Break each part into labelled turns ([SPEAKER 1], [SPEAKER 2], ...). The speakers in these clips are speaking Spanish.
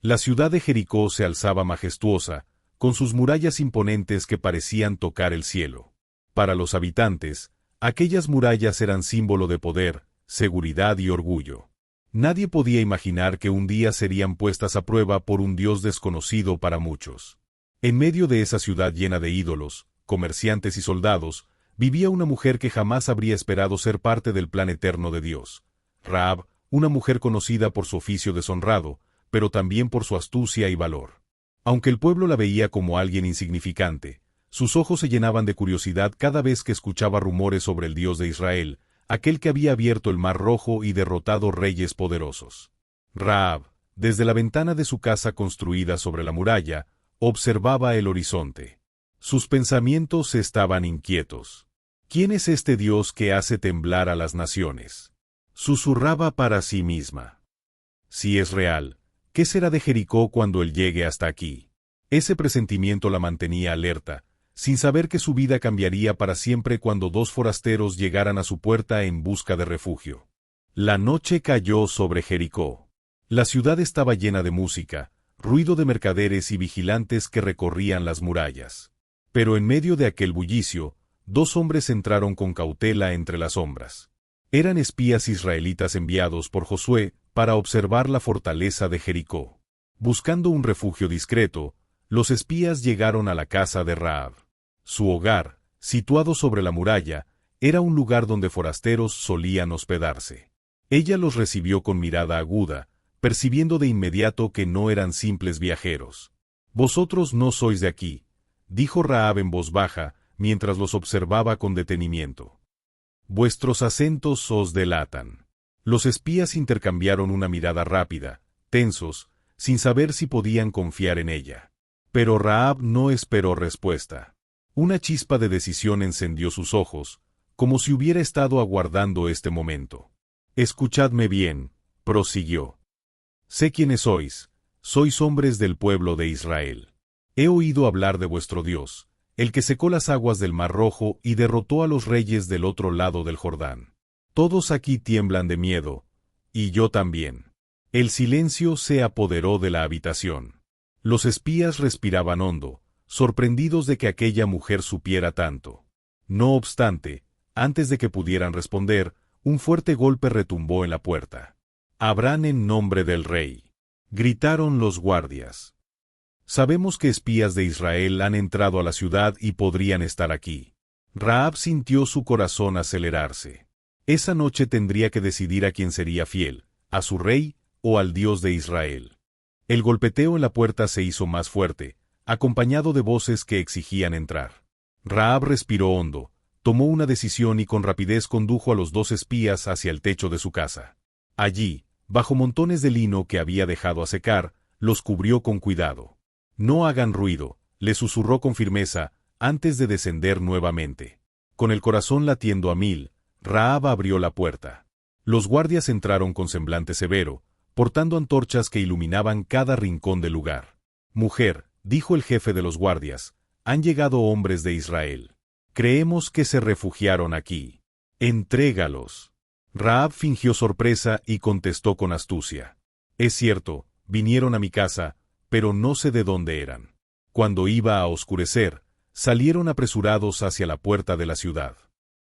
[SPEAKER 1] La ciudad de Jericó se alzaba majestuosa, con sus murallas imponentes que parecían tocar el cielo. Para los habitantes, aquellas murallas eran símbolo de poder, seguridad y orgullo. Nadie podía imaginar que un día serían puestas a prueba por un Dios desconocido para muchos. En medio de esa ciudad llena de ídolos, comerciantes y soldados, vivía una mujer que jamás habría esperado ser parte del plan eterno de Dios. Rahab, una mujer conocida por su oficio deshonrado, pero también por su astucia y valor. Aunque el pueblo la veía como alguien insignificante, sus ojos se llenaban de curiosidad cada vez que escuchaba rumores sobre el Dios de Israel, aquel que había abierto el Mar Rojo y derrotado reyes poderosos. Rahab, desde la ventana de su casa construida sobre la muralla, observaba el horizonte. Sus pensamientos estaban inquietos. ¿Quién es este Dios que hace temblar a las naciones? Susurraba para sí misma. Si es real, ¿qué será de Jericó cuando él llegue hasta aquí? Ese presentimiento la mantenía alerta, sin saber que su vida cambiaría para siempre cuando dos forasteros llegaran a su puerta en busca de refugio. La noche cayó sobre Jericó. La ciudad estaba llena de música, ruido de mercaderes y vigilantes que recorrían las murallas. Pero en medio de aquel bullicio, dos hombres entraron con cautela entre las sombras. Eran espías israelitas enviados por Josué para observar la fortaleza de Jericó. Buscando un refugio discreto, los espías llegaron a la casa de Rahab. Su hogar, situado sobre la muralla, era un lugar donde forasteros solían hospedarse. Ella los recibió con mirada aguda, percibiendo de inmediato que no eran simples viajeros. «Vosotros no sois de aquí», dijo Rahab en voz baja, mientras los observaba con detenimiento. «Vuestros acentos os delatan». Los espías intercambiaron una mirada rápida, tensos, sin saber si podían confiar en ella. Pero Rahab no esperó respuesta. Una chispa de decisión encendió sus ojos, como si hubiera estado aguardando este momento. «Escuchadme bien», prosiguió. «Sé quiénes sois hombres del pueblo de Israel. He oído hablar de vuestro Dios, el que secó las aguas del Mar Rojo y derrotó a los reyes del otro lado del Jordán. Todos aquí tiemblan de miedo, y yo también». El silencio se apoderó de la habitación. Los espías respiraban hondo, sorprendidos de que aquella mujer supiera tanto. No obstante, antes de que pudieran responder, un fuerte golpe retumbó en la puerta. «Abran en nombre del rey», gritaron los guardias. «Sabemos que espías de Israel han entrado a la ciudad y podrían estar aquí». Rahab sintió su corazón acelerarse. Esa noche tendría que decidir a quién sería fiel, a su rey o al Dios de Israel. El golpeteo en la puerta se hizo más fuerte, acompañado de voces que exigían entrar. Rahab respiró hondo, tomó una decisión y con rapidez condujo a los dos espías hacia el techo de su casa. Allí, bajo montones de lino que había dejado a secar, los cubrió con cuidado. «No hagan ruido», le susurró con firmeza, antes de descender nuevamente. Con el corazón latiendo a mil, Rahab abrió la puerta. Los guardias entraron con semblante severo, portando antorchas que iluminaban cada rincón del lugar. «Mujer», dijo el jefe de los guardias, «han llegado hombres de Israel. Creemos que se refugiaron aquí. Entrégalos». Rahab fingió sorpresa y contestó con astucia. «Es cierto, vinieron a mi casa, pero no sé de dónde eran. Cuando iba a oscurecer, salieron apresurados hacia la puerta de la ciudad.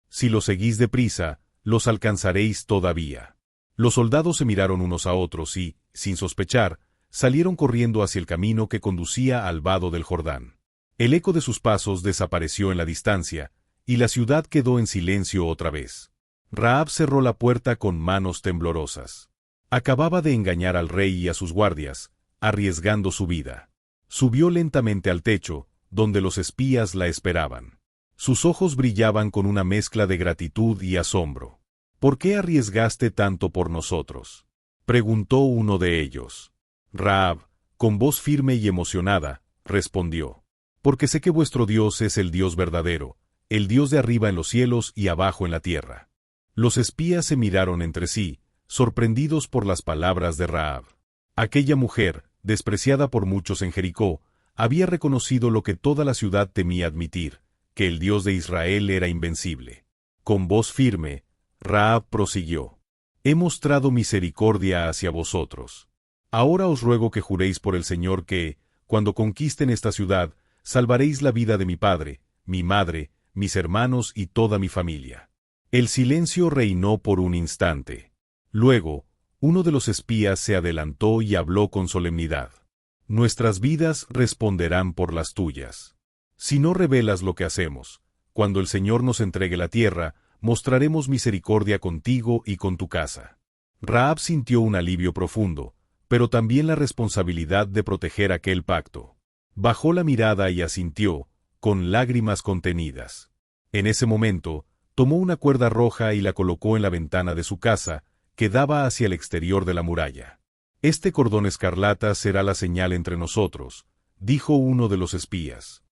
[SPEAKER 1] Si los seguís deprisa, los alcanzaréis todavía». Los soldados se miraron unos a otros y, sin sospechar, salieron corriendo hacia el camino que conducía al vado del Jordán. El eco de sus pasos desapareció en la distancia, y la ciudad quedó en silencio otra vez. Rahab cerró la puerta con manos temblorosas. Acababa de engañar al rey y a sus guardias, arriesgando su vida. Subió lentamente al techo, donde los espías la esperaban. Sus ojos brillaban con una mezcla de gratitud y asombro. «¿Por qué arriesgaste tanto por nosotros?», preguntó uno de ellos. Rahab, con voz firme y emocionada, respondió: «Porque sé que vuestro Dios es el Dios verdadero, el Dios de arriba en los cielos y abajo en la tierra». Los espías se miraron entre sí, sorprendidos por las palabras de Rahab. Aquella mujer, despreciada por muchos en Jericó, había reconocido lo que toda la ciudad temía admitir, que el Dios de Israel era invencible. Con voz firme, Rahab prosiguió: «He mostrado misericordia hacia vosotros. Ahora os ruego que juréis por el Señor que, cuando conquisten esta ciudad, salvaréis la vida de mi padre, mi madre, mis hermanos y toda mi familia». El silencio reinó por un instante. Luego, uno de los espías se adelantó y habló con solemnidad. «Nuestras vidas responderán por las tuyas. Si no revelas lo que hacemos, cuando el Señor nos entregue la tierra, mostraremos misericordia contigo y con tu casa». Rahab sintió un alivio profundo, pero también la responsabilidad de proteger aquel pacto. Bajó la mirada y asintió, con lágrimas contenidas. En ese momento, tomó una cuerda roja y la colocó en la ventana de su casa, que daba hacia el exterior de la muralla. «Este cordón escarlata será la señal entre nosotros», dijo uno de los espías.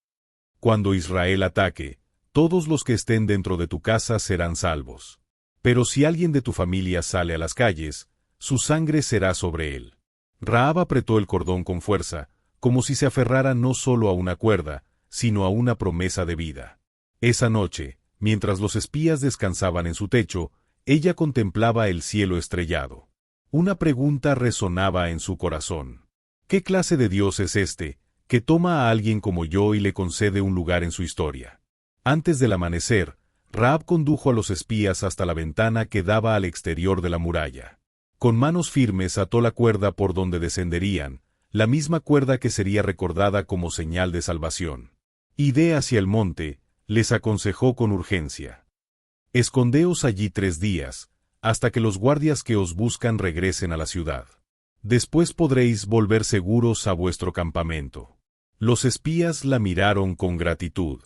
[SPEAKER 1] «Cuando Israel ataque, todos los que estén dentro de tu casa serán salvos. Pero si alguien de tu familia sale a las calles, su sangre será sobre él». Rahab apretó el cordón con fuerza, como si se aferrara no solo a una cuerda, sino a una promesa de vida. Esa noche, mientras los espías descansaban en su techo, ella contemplaba el cielo estrellado. Una pregunta resonaba en su corazón. ¿Qué clase de Dios es este, que toma a alguien como yo y le concede un lugar en su historia? Antes del amanecer, Rahab condujo a los espías hasta la ventana que daba al exterior de la muralla. Con manos firmes ató la cuerda por donde descenderían, la misma cuerda que sería recordada como señal de salvación. «Id hacia el monte», les aconsejó con urgencia. «Escondeos allí 3 días, hasta que los guardias que os buscan regresen a la ciudad. Después podréis volver seguros a vuestro campamento». Los espías la miraron con gratitud.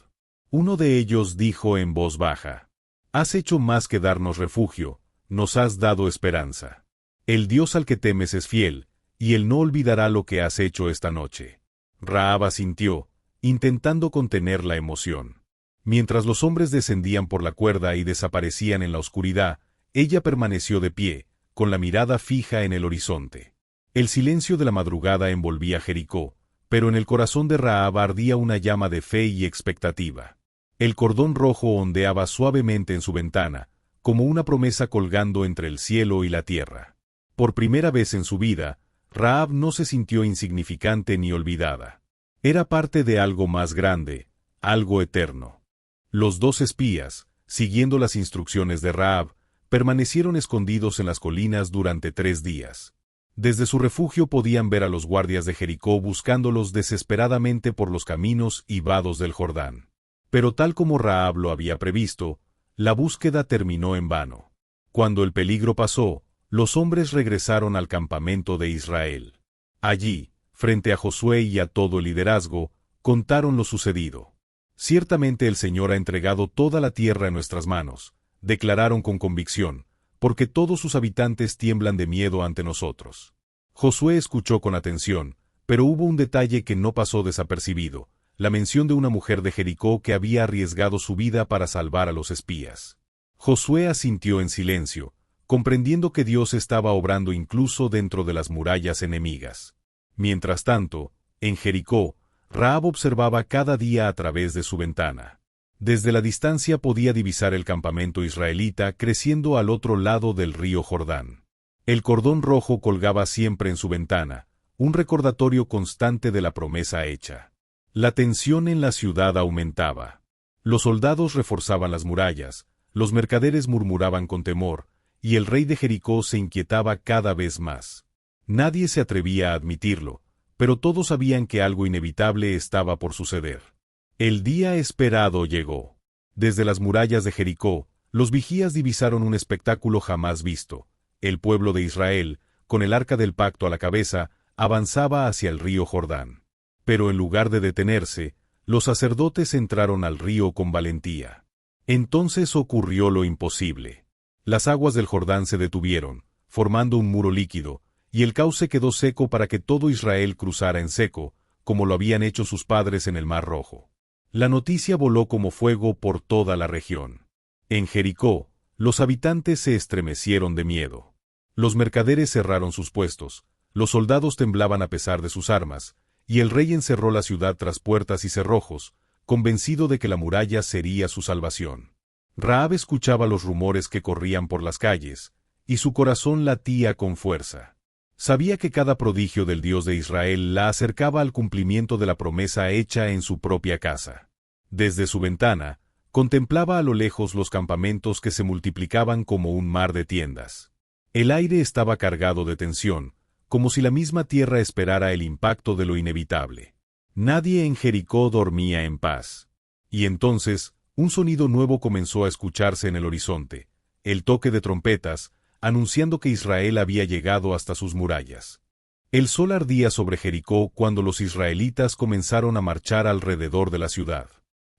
[SPEAKER 1] Uno de ellos dijo en voz baja: «Has hecho más que darnos refugio, nos has dado esperanza. El Dios al que temes es fiel, y Él no olvidará lo que has hecho esta noche». Rahab asintió, intentando contener la emoción. Mientras los hombres descendían por la cuerda y desaparecían en la oscuridad, ella permaneció de pie, con la mirada fija en el horizonte. El silencio de la madrugada envolvía Jericó, pero en el corazón de Rahab ardía una llama de fe y expectativa. El cordón rojo ondeaba suavemente en su ventana, como una promesa colgando entre el cielo y la tierra. Por primera vez en su vida, Rahab no se sintió insignificante ni olvidada. Era parte de algo más grande, algo eterno. Los 2 espías, siguiendo las instrucciones de Rahab, permanecieron escondidos en las colinas durante 3 días. Desde su refugio podían ver a los guardias de Jericó buscándolos desesperadamente por los caminos y vados del Jordán. Pero tal como Rahab lo había previsto, la búsqueda terminó en vano. Cuando el peligro pasó, los hombres regresaron al campamento de Israel. Allí, frente a Josué y a todo el liderazgo, contaron lo sucedido. «Ciertamente el Señor ha entregado toda la tierra en nuestras manos», declararon con convicción, «porque todos sus habitantes tiemblan de miedo ante nosotros». Josué escuchó con atención, pero hubo un detalle que no pasó desapercibido: la mención de una mujer de Jericó que había arriesgado su vida para salvar a los espías. Josué asintió en silencio, comprendiendo que Dios estaba obrando incluso dentro de las murallas enemigas. Mientras tanto, en Jericó, Rahab observaba cada día a través de su ventana. Desde la distancia podía divisar el campamento israelita creciendo al otro lado del río Jordán. El cordón rojo colgaba siempre en su ventana, un recordatorio constante de la promesa hecha. La tensión en la ciudad aumentaba. Los soldados reforzaban las murallas, los mercaderes murmuraban con temor, y el rey de Jericó se inquietaba cada vez más. Nadie se atrevía a admitirlo, pero todos sabían que algo inevitable estaba por suceder. El día esperado llegó. Desde las murallas de Jericó, los vigías divisaron un espectáculo jamás visto. El pueblo de Israel, con el arca del pacto a la cabeza, avanzaba hacia el río Jordán. Pero en lugar de detenerse, los sacerdotes entraron al río con valentía. Entonces ocurrió lo imposible. Las aguas del Jordán se detuvieron, formando un muro líquido, y el cauce quedó seco para que todo Israel cruzara en seco, como lo habían hecho sus padres en el Mar Rojo. La noticia voló como fuego por toda la región. En Jericó, los habitantes se estremecieron de miedo. Los mercaderes cerraron sus puestos, los soldados temblaban a pesar de sus armas, y el rey encerró la ciudad tras puertas y cerrojos, convencido de que la muralla sería su salvación. Rahab escuchaba los rumores que corrían por las calles, y su corazón latía con fuerza. Sabía que cada prodigio del Dios de Israel la acercaba al cumplimiento de la promesa hecha en su propia casa. Desde su ventana, contemplaba a lo lejos los campamentos que se multiplicaban como un mar de tiendas. El aire estaba cargado de tensión, como si la misma tierra esperara el impacto de lo inevitable. Nadie en Jericó dormía en paz. Y entonces, un sonido nuevo comenzó a escucharse en el horizonte, el toque de trompetas, anunciando que Israel había llegado hasta sus murallas. El sol ardía sobre Jericó cuando los israelitas comenzaron a marchar alrededor de la ciudad.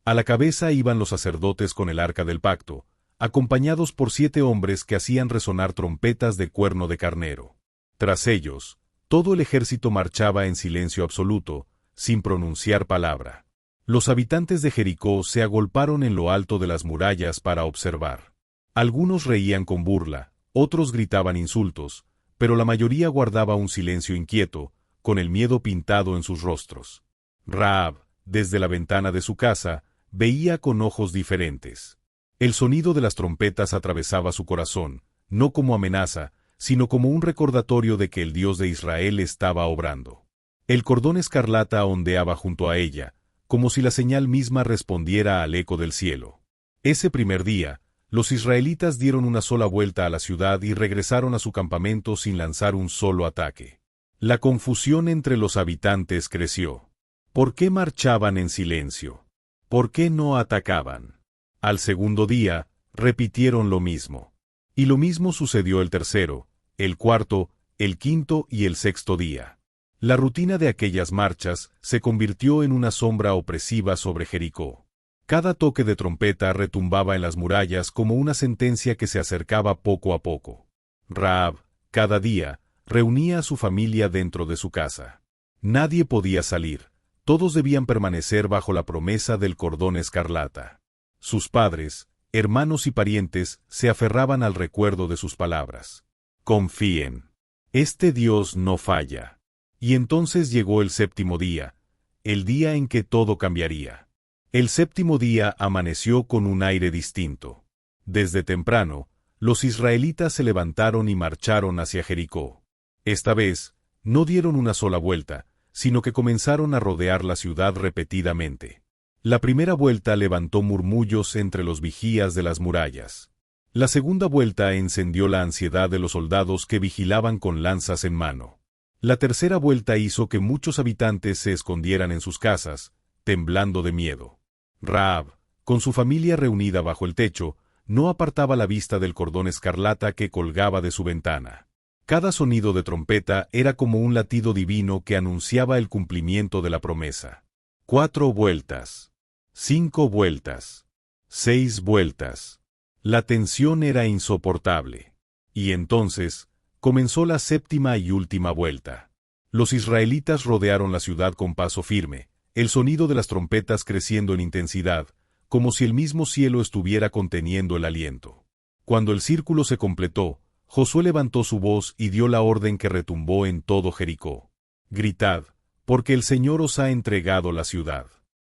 [SPEAKER 1] A la cabeza iban los sacerdotes con el arca del pacto, acompañados por 7 hombres que hacían resonar trompetas de cuerno de carnero. Tras ellos, todo el ejército marchaba en silencio absoluto, sin pronunciar palabra. Los habitantes de Jericó se agolparon en lo alto de las murallas para observar. Algunos reían con burla, otros gritaban insultos, pero la mayoría guardaba un silencio inquieto, con el miedo pintado en sus rostros. Rahab, desde la ventana de su casa, veía con ojos diferentes. El sonido de las trompetas atravesaba su corazón, no como amenaza, sino como un recordatorio de que el Dios de Israel estaba obrando. El cordón escarlata ondeaba junto a ella, como si la señal misma respondiera al eco del cielo. Ese primer día, los israelitas dieron una sola vuelta a la ciudad y regresaron a su campamento sin lanzar un solo ataque. La confusión entre los habitantes creció. ¿Por qué marchaban en silencio? ¿Por qué no atacaban? Al segundo día, repitieron lo mismo. Y lo mismo sucedió el tercero, el cuarto, el quinto y el sexto día. La rutina de aquellas marchas se convirtió en una sombra opresiva sobre Jericó. Cada toque de trompeta retumbaba en las murallas como una sentencia que se acercaba poco a poco. Rahab, cada día, reunía a su familia dentro de su casa. Nadie podía salir, todos debían permanecer bajo la promesa del cordón escarlata. Sus padres, hermanos y parientes se aferraban al recuerdo de sus palabras. Confíen. Este Dios no falla. Y entonces llegó el séptimo día, el día en que todo cambiaría. El séptimo día amaneció con un aire distinto. Desde temprano, los israelitas se levantaron y marcharon hacia Jericó. Esta vez, no dieron una sola vuelta, sino que comenzaron a rodear la ciudad repetidamente. La primera vuelta levantó murmullos entre los vigías de las murallas. La segunda vuelta encendió la ansiedad de los soldados que vigilaban con lanzas en mano. La tercera vuelta hizo que muchos habitantes se escondieran en sus casas, temblando de miedo. Rahab, con su familia reunida bajo el techo, no apartaba la vista del cordón escarlata que colgaba de su ventana. Cada sonido de trompeta era como un latido divino que anunciaba el cumplimiento de la promesa. 4 vueltas. 5 vueltas. 6 vueltas. La tensión era insoportable. Y entonces, comenzó la séptima y última vuelta. Los israelitas rodearon la ciudad con paso firme, el sonido de las trompetas creciendo en intensidad, como si el mismo cielo estuviera conteniendo el aliento. Cuando el círculo se completó, Josué levantó su voz y dio la orden que retumbó en todo Jericó. Gritad, porque el Señor os ha entregado la ciudad.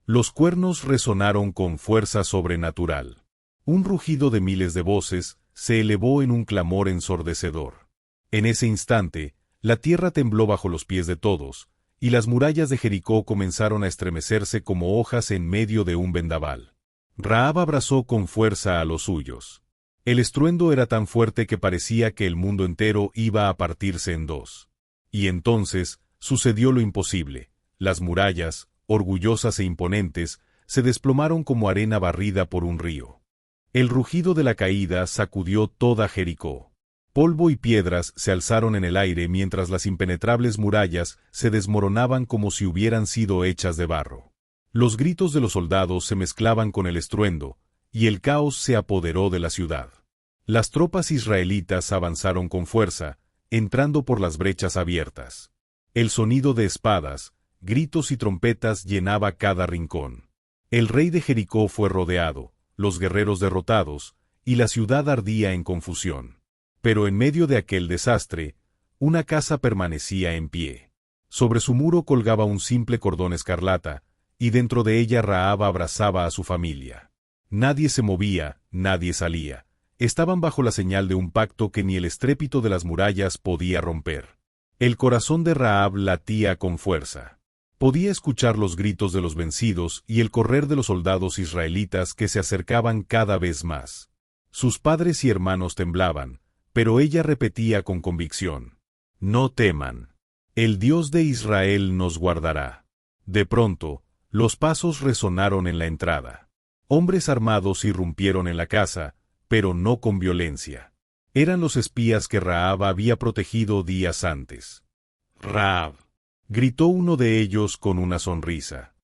[SPEAKER 1] Los cuernos resonaron con fuerza sobrenatural. Un rugido de miles de voces se elevó en un clamor ensordecedor. En ese instante, la tierra tembló bajo los pies de todos, y las murallas de Jericó comenzaron a estremecerse como hojas en medio de un vendaval. Rahab abrazó con fuerza a los suyos. El estruendo era tan fuerte que parecía que el mundo entero iba a partirse en dos. Y entonces, sucedió lo imposible. Las murallas, orgullosas e imponentes, se desplomaron como arena barrida por un río. El rugido de la caída sacudió toda Jericó. Polvo y piedras se alzaron en el aire mientras las impenetrables murallas se desmoronaban como si hubieran sido hechas de barro. Los gritos de los soldados se mezclaban con el estruendo, y el caos se apoderó de la ciudad. Las tropas israelitas avanzaron con fuerza, entrando por las brechas abiertas. El sonido de espadas, gritos y trompetas llenaba cada rincón. El rey de Jericó fue rodeado, los guerreros derrotados, y la ciudad ardía en confusión. Pero en medio de aquel desastre, una casa permanecía en pie. Sobre su muro colgaba un simple cordón escarlata, y dentro de ella Rahab abrazaba a su familia. Nadie se movía, nadie salía. Estaban bajo la señal de un pacto que ni el estrépito de las murallas podía romper. El corazón de Rahab latía con fuerza. Podía escuchar los gritos de los vencidos y el correr de los soldados israelitas que se acercaban cada vez más. Sus padres y hermanos temblaban, pero ella repetía con convicción: «No teman. El Dios de Israel nos guardará». De pronto, los pasos resonaron en la entrada. Hombres armados irrumpieron en la casa, pero no con violencia. Eran los espías que Rahab había protegido días antes. «Rahab», gritó uno de ellos con una sonrisa.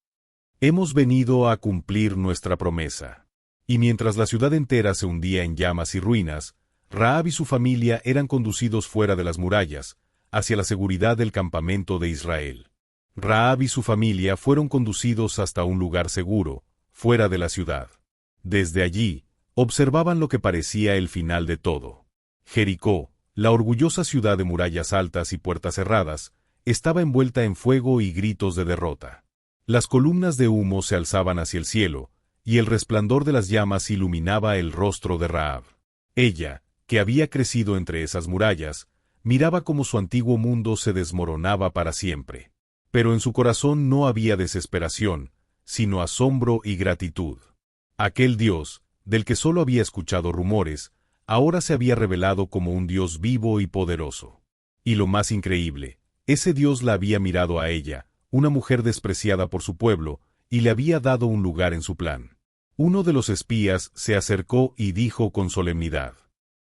[SPEAKER 1] «Hemos venido a cumplir nuestra promesa». Y mientras la ciudad entera se hundía en llamas y ruinas, Rahab y su familia eran conducidos fuera de las murallas, hacia la seguridad del campamento de Israel. Rahab y su familia fueron conducidos hasta un lugar seguro, fuera de la ciudad. Desde allí, observaban lo que parecía el final de todo. Jericó, la orgullosa ciudad de murallas altas y puertas cerradas, estaba envuelta en fuego y gritos de derrota. Las columnas de humo se alzaban hacia el cielo, y el resplandor de las llamas iluminaba el rostro de Rahab. Ella, que había crecido entre esas murallas, miraba cómo su antiguo mundo se desmoronaba para siempre. Pero en su corazón no había desesperación, sino asombro y gratitud. Aquel Dios, del que solo había escuchado rumores, ahora se había revelado como un Dios vivo y poderoso. Y lo más increíble, ese Dios la había mirado a ella, una mujer despreciada por su pueblo, y le había dado un lugar en su plan. Uno de los espías se acercó y dijo con solemnidad: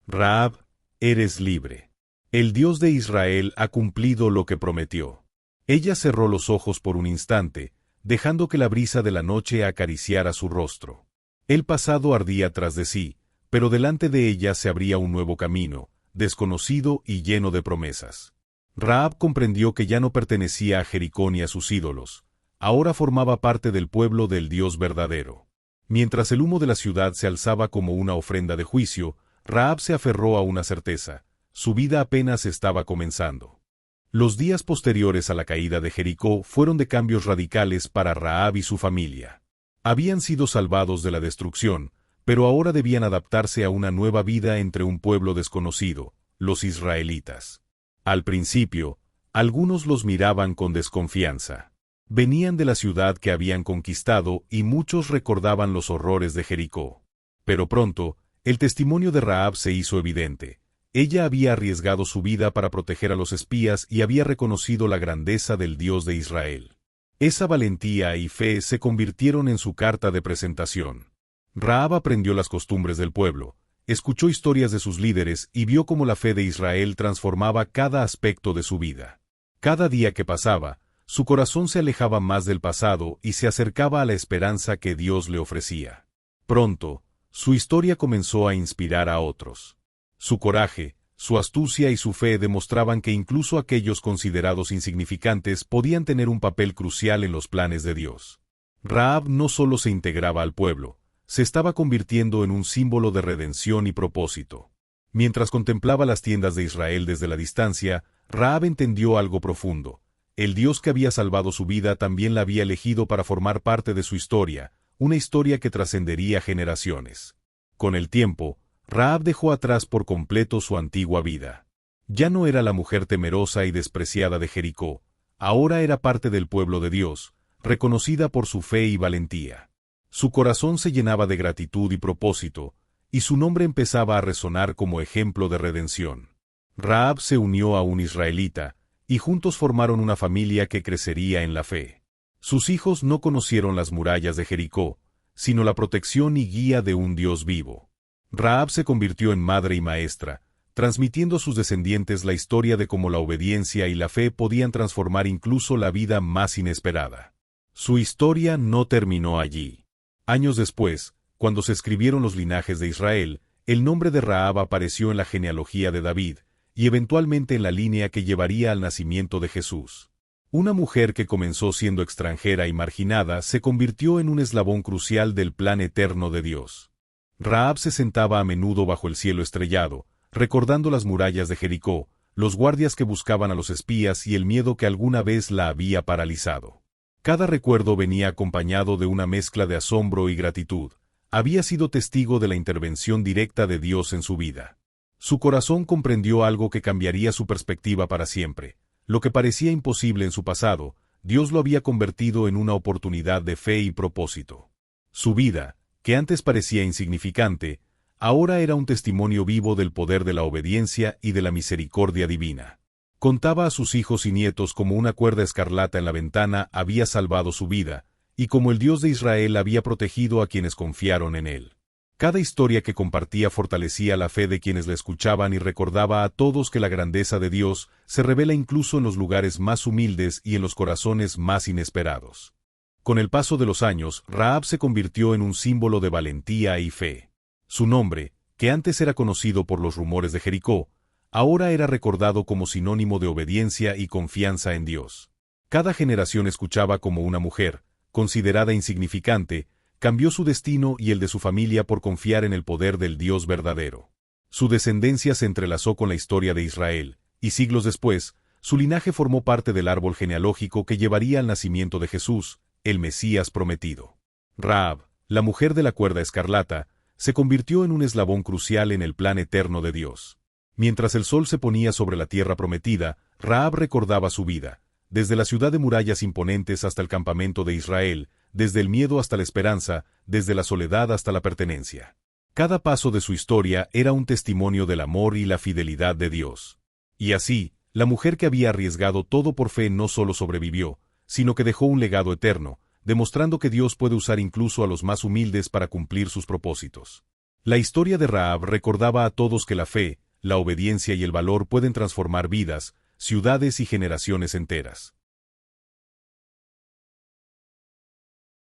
[SPEAKER 1] «Rahab, eres libre. El Dios de Israel ha cumplido lo que prometió». Ella cerró los ojos por un instante, dejando que la brisa de la noche acariciara su rostro. El pasado ardía tras de sí, pero delante de ella se abría un nuevo camino, desconocido y lleno de promesas. Rahab comprendió que ya no pertenecía a Jericó ni a sus ídolos, ahora formaba parte del pueblo del Dios verdadero. Mientras el humo de la ciudad se alzaba como una ofrenda de juicio, Rahab se aferró a una certeza: su vida apenas estaba comenzando. Los días posteriores a la caída de Jericó fueron de cambios radicales para Rahab y su familia. Habían sido salvados de la destrucción, pero ahora debían adaptarse a una nueva vida entre un pueblo desconocido, los israelitas. Al principio, algunos los miraban con desconfianza. Venían de la ciudad que habían conquistado y muchos recordaban los horrores de Jericó. Pero pronto, el testimonio de Rahab se hizo evidente. Ella había arriesgado su vida para proteger a los espías y había reconocido la grandeza del Dios de Israel. Esa valentía y fe se convirtieron en su carta de presentación. Rahab aprendió las costumbres del pueblo, escuchó historias de sus líderes y vio cómo la fe de Israel transformaba cada aspecto de su vida. Cada día que pasaba, su corazón se alejaba más del pasado y se acercaba a la esperanza que Dios le ofrecía. Pronto, su historia comenzó a inspirar a otros. Su coraje, su astucia y su fe demostraban que incluso aquellos considerados insignificantes podían tener un papel crucial en los planes de Dios. Rahab no solo se integraba al pueblo, se estaba convirtiendo en un símbolo de redención y propósito. Mientras contemplaba las tiendas de Israel desde la distancia, Rahab entendió algo profundo. El Dios que había salvado su vida también la había elegido para formar parte de su historia, una historia que trascendería generaciones. Con el tiempo, Rahab dejó atrás por completo su antigua vida. Ya no era la mujer temerosa y despreciada de Jericó, ahora era parte del pueblo de Dios, reconocida por su fe y valentía. Su corazón se llenaba de gratitud y propósito, y su nombre empezaba a resonar como ejemplo de redención. Rahab se unió a un israelita, y juntos formaron una familia que crecería en la fe. Sus hijos no conocieron las murallas de Jericó, sino la protección y guía de un Dios vivo. Rahab se convirtió en madre y maestra, transmitiendo a sus descendientes la historia de cómo la obediencia y la fe podían transformar incluso la vida más inesperada. Su historia no terminó allí. Años después, cuando se escribieron los linajes de Israel, el nombre de Rahab apareció en la genealogía de David, y eventualmente en la línea que llevaría al nacimiento de Jesús. Una mujer que comenzó siendo extranjera y marginada se convirtió en un eslabón crucial del plan eterno de Dios. Rahab se sentaba a menudo bajo el cielo estrellado, recordando las murallas de Jericó, los guardias que buscaban a los espías y el miedo que alguna vez la había paralizado. Cada recuerdo venía acompañado de una mezcla de asombro y gratitud. Había sido testigo de la intervención directa de Dios en su vida. Su corazón comprendió algo que cambiaría su perspectiva para siempre. lo que parecía imposible en su pasado, Dios lo había convertido en una oportunidad de fe y propósito. Su vida, que antes parecía insignificante, ahora era un testimonio vivo del poder de la obediencia y de la misericordia divina. Contaba a sus hijos y nietos cómo una cuerda escarlata en la ventana había salvado su vida, y cómo el Dios de Israel había protegido a quienes confiaron en él. Cada historia que compartía fortalecía la fe de quienes la escuchaban y recordaba a todos que la grandeza de Dios se revela incluso en los lugares más humildes y en los corazones más inesperados. Con el paso de los años, Rahab se convirtió en un símbolo de valentía y fe. Su nombre, que antes era conocido por los rumores de Jericó, ahora era recordado como sinónimo de obediencia y confianza en Dios. Cada generación escuchaba cómo una mujer, considerada insignificante, cambió su destino y el de su familia por confiar en el poder del Dios verdadero. Su descendencia se entrelazó con la historia de Israel, y siglos después, su linaje formó parte del árbol genealógico que llevaría al nacimiento de Jesús, el Mesías prometido. Rahab, la mujer de la cuerda escarlata, se convirtió en un eslabón crucial en el plan eterno de Dios. Mientras el sol se ponía sobre la tierra prometida, Rahab recordaba su vida, desde la ciudad de murallas imponentes hasta el campamento de Israel, desde el miedo hasta la esperanza, desde la soledad hasta la pertenencia. Cada paso de su historia era un testimonio del amor y la fidelidad de Dios. Y así, la mujer que había arriesgado todo por fe no solo sobrevivió, sino que dejó un legado eterno, demostrando que Dios puede usar incluso a los más humildes para cumplir sus propósitos. La historia de Rahab recordaba a todos que la fe, la obediencia y el valor pueden transformar vidas, ciudades y generaciones enteras.